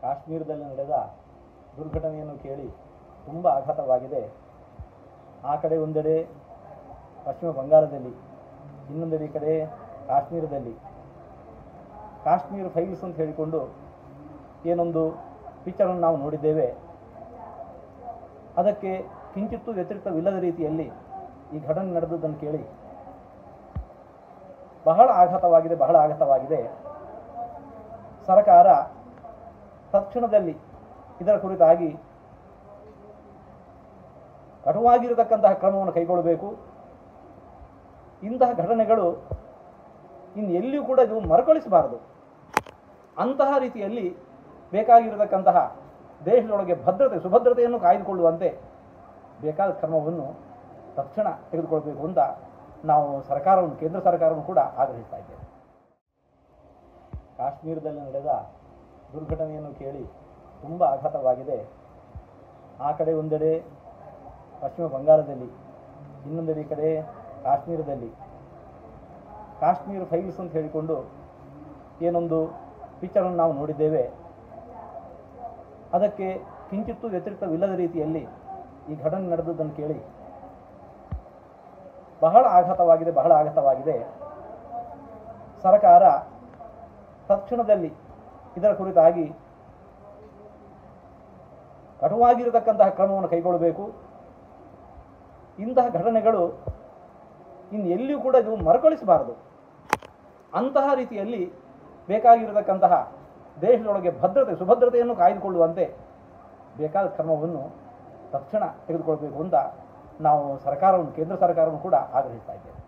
ಕಾಶ್ಮೀರದಲ್ಲಿ ನಡೆದ ದುರ್ಘಟನೆಯನ್ನು ಕೇಳಿ ತುಂಬ ಆಘಾತವಾಗಿದೆ. ಆ ಕಡೆ ಒಂದೆಡೆ ಪಶ್ಚಿಮ ಬಂಗಾಳದಲ್ಲಿ, ಇನ್ನೊಂದೆಡೆ ಈ ಕಡೆ ಕಾಶ್ಮೀರದಲ್ಲಿ ಕಾಶ್ಮೀರ ಫೈಲ್ಸ್ ಅಂತ ಹೇಳಿಕೊಂಡು ಏನೊಂದು ಪಿಕ್ಚರನ್ನು ನಾವು ನೋಡಿದ್ದೇವೆ. ಅದಕ್ಕೆ ಕಿಂಚಿತ್ತೂ ವ್ಯತಿರಿಕ್ತವಿಲ್ಲದ ರೀತಿಯಲ್ಲಿ ಈ ಘಟನೆ ನಡೆದದ್ದನ್ನು ಕೇಳಿ ಬಹಳ ಆಘಾತವಾಗಿದೆ. ಸರ್ಕಾರ ತಕ್ಷಣದಲ್ಲಿ ಇದರ ಕುರಿತಾಗಿ ಕಟುವಾಗಿರತಕ್ಕಂತಹ ಕ್ರಮವನ್ನು ಕೈಗೊಳ್ಳಬೇಕು. ಇಂತಹ ಘಟನೆಗಳು ಎಲ್ಲಿಯೂ ಕೂಡ ಇದು ಮರುಕಳಿಸಬಾರದು. ಅಂತಹ ರೀತಿಯಲ್ಲಿ ಬೇಕಾಗಿರತಕ್ಕಂತಹ ದೇಶದೊಳಗೆ ಸುಭದ್ರತೆಯನ್ನು ಕಾಯ್ದುಕೊಳ್ಳುವಂತೆ ಬೇಕಾದ ಕ್ರಮವನ್ನು ತಕ್ಷಣ ತೆಗೆದುಕೊಳ್ಬೇಕು ಅಂತ ನಾವು ಕೇಂದ್ರ ಸರ್ಕಾರವನ್ನು ಕೂಡ ಆಗ್ರಹಿಸ್ತಾ ಇದ್ದೇವೆ. ಕಾಶ್ಮೀರದಲ್ಲಿ ನಡೆದ ದುರ್ಘಟನೆಯನ್ನು ಕೇಳಿ ತುಂಬ ಆಘಾತವಾಗಿದೆ. ಆ ಕಡೆ ಒಂದೆಡೆ ಪಶ್ಚಿಮ ಬಂಗಾಳದಲ್ಲಿ, ಇನ್ನೊಂದೆಡೆ ಈ ಕಡೆ ಕಾಶ್ಮೀರದಲ್ಲಿ ಕಾಶ್ಮೀರ ಫೈಲ್ಸ್ ಅಂತ ಹೇಳಿಕೊಂಡು ಏನೊಂದು ಪಿಕ್ಚರನ್ನು ನಾವು ನೋಡಿದ್ದೇವೆ. ಅದಕ್ಕೆ ಕಿಂಚಿತ್ತೂ ವ್ಯತಿರಿಕ್ತವಿಲ್ಲದ ರೀತಿಯಲ್ಲಿ ಈ ಘಟನೆ ನಡೆದದ್ದನ್ನು ಕೇಳಿ ಬಹಳ ಆಘಾತವಾಗಿದೆ. ಸರ್ಕಾರ ತಕ್ಷಣದಲ್ಲಿ ಇದರ ಕುರಿತಾಗಿ ಕಟುವಾಗಿರತಕ್ಕಂತಹ ಕ್ರಮವನ್ನು ಕೈಗೊಳ್ಳಬೇಕು. ಇಂತಹ ಘಟನೆಗಳು ಎಲ್ಲಿಯೂ ಕೂಡ ಇದು ಮರುಕಳಿಸಬಾರದು. ಅಂತಹ ರೀತಿಯಲ್ಲಿ ಬೇಕಾಗಿರತಕ್ಕಂತಹ ದೇಶದೊಳಗೆ ಸುಭದ್ರತೆಯನ್ನು ಕಾಯ್ದುಕೊಳ್ಳುವಂತೆ ಬೇಕಾದ ಕ್ರಮವನ್ನು ತಕ್ಷಣ ತೆಗೆದುಕೊಳ್ಬೇಕು ಅಂತ ನಾವು ಕೇಂದ್ರ ಸರ್ಕಾರವನ್ನು ಕೂಡ ಆಗ್ರಹಿಸ್ತಾ ಇದ್ದೇವೆ.